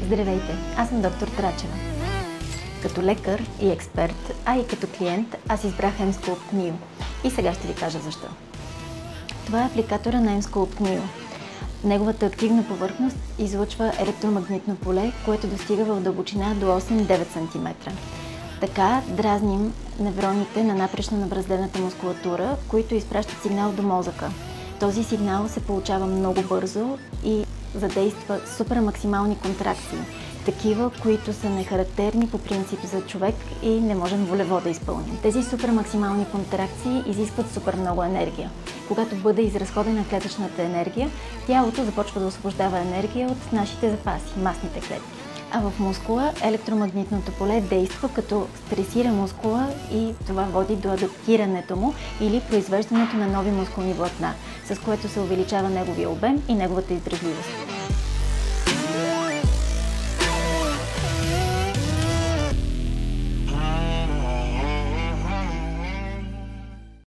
Здравейте, аз съм доктор Трачева. Като лекар и експерт, а и като клиент, аз избрах Emsculpt Neo. И сега ще ви кажа защо. Това е апликатора на Emsculpt Neo. Неговата активна повърхност излъчва електромагнитно поле, което достига в дълбочина до 8-9 см. Така дразним невроните на напречно набраздената мускулатура, които изпращат сигнал до мозъка. Този сигнал се получава много бързо и задейства супрамаксимални контракции, такива, които са нехарактерни по принцип за човек и не можем волево да изпълним. Тези супрамаксимални контракции изискват супер много енергия. Когато бъде изразходена клетъчната енергия, тялото започва да освобождава енергия от нашите запаси, масните клетки. А в мускула електромагнитното поле действа като стресира мускула и това води до адаптирането му или произвеждането на нови мускулни влакна, с което се увеличава неговия обем и неговата издръжливост.